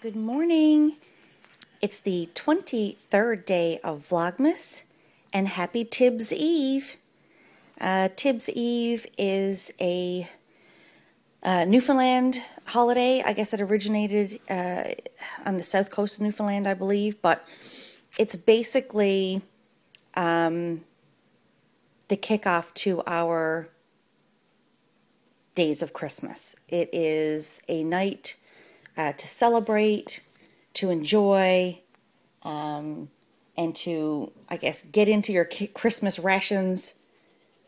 Good morning. It's the 23rd day of Vlogmas, and happy Tibbs Eve. Tibbs Eve is a Newfoundland holiday. I guess it originated on the south coast of Newfoundland, I believe, but it's basically the kickoff to our days of Christmas. It is a night to celebrate, to enjoy, and to, I guess, get into your Christmas rations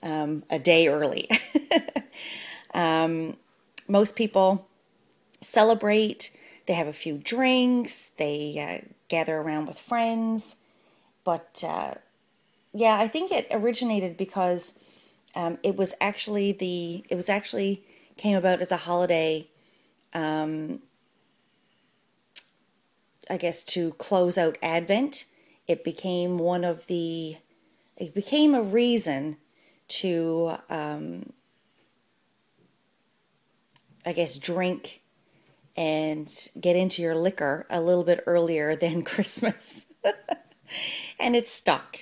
a day early. Most people celebrate, they have a few drinks, they gather around with friends, but yeah, I think it originated because it was actually came about as a holiday, I guess, to close out Advent. It became a reason to, I guess, drink and get into your liquor a little bit earlier than Christmas. And it's stuck.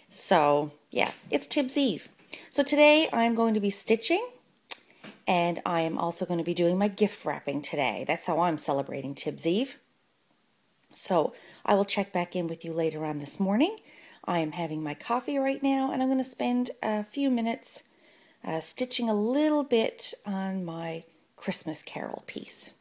So, yeah, it's Tibbs Eve. So today I'm going to be stitching, and I am also going to be doing my gift wrapping today. That's how I'm celebrating Tibbs Eve. So I will check back in with you later on this morning. I am having my coffee right now, and I'm going to spend a few minutes stitching a little bit on my Christmas Carol piece.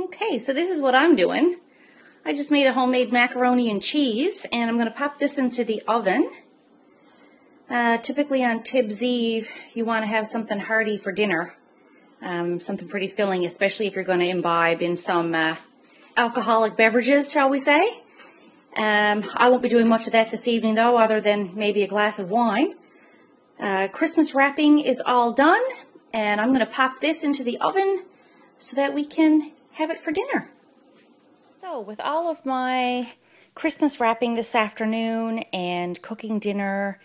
Okay, so this is what I'm doing. I just made a homemade macaroni and cheese, and I'm going to pop this into the oven. Typically on Tibbs Eve, you want to have something hearty for dinner, something pretty filling, especially if you're going to imbibe in some alcoholic beverages, shall we say. I won't be doing much of that this evening, though, other than maybe a glass of wine. Christmas wrapping is all done, and I'm going to pop this into the oven so that we can have it for dinner. So with all of my Christmas wrapping this afternoon and cooking dinner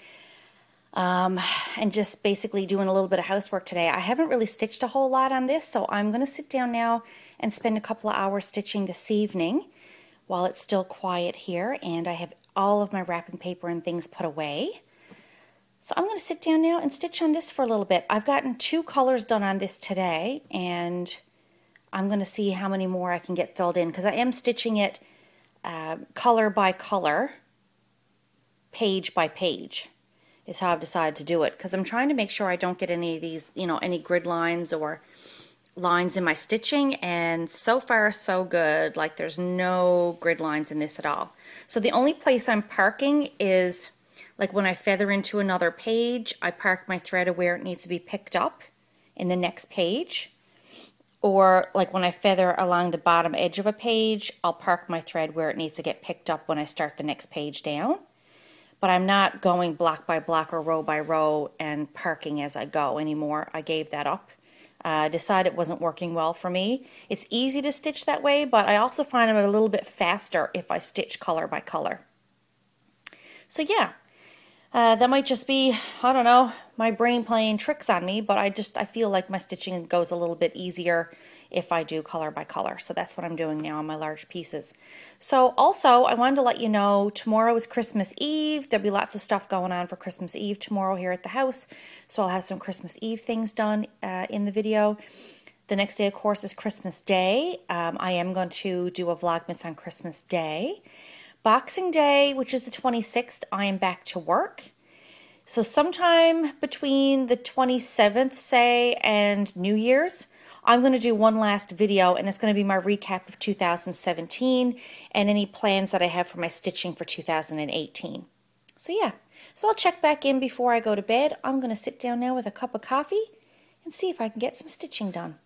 and just basically doing a little bit of housework today, I haven't really stitched a whole lot on this, so I'm going to sit down now and spend a couple of hours stitching this evening while it's still quiet here, and I have all of my wrapping paper and things put away. So I'm going to sit down now and stitch on this for a little bit. I've gotten 2 colors done on this today, and I'm going to see how many more I can get filled in, because I am stitching it color by color, page by page is how I've decided to do it, because I'm trying to make sure I don't get any of these, any grid lines or lines in my stitching, and so far so good. Like, there's no grid lines in this at all. So the only place I'm parking is like when I feather into another page, I park my thread where it needs to be picked up in the next page. Or like when I feather along the bottom edge of a page, I'll park my thread where it needs to get picked up when I start the next page down. But I'm not going block by block or row by row and parking as I go anymore. I gave that up. I decided it wasn't working well for me. It's easy to stitch that way, but I also find I'm a little bit faster if I stitch color by color. So yeah, that might just be, I don't know, my brain playing tricks on me, but I feel like my stitching goes a little bit easier if I do color by color. So that's what I'm doing now on my large pieces. So also, I wanted to let you know, tomorrow is Christmas Eve. There'll be lots of stuff going on for Christmas Eve tomorrow here at the house. So I'll have some Christmas Eve things done in the video. The next day, of course, is Christmas Day. I am going to do a Vlogmas on Christmas Day. Boxing Day, which is the 26th, I am back to work. So sometime between the 27th, say, and New Year's, I'm going to do one last video, and it's going to be my recap of 2017 and any plans that I have for my stitching for 2018. So yeah, so I'll check back in before I go to bed. I'm going to sit down now with a cup of coffee and see if I can get some stitching done.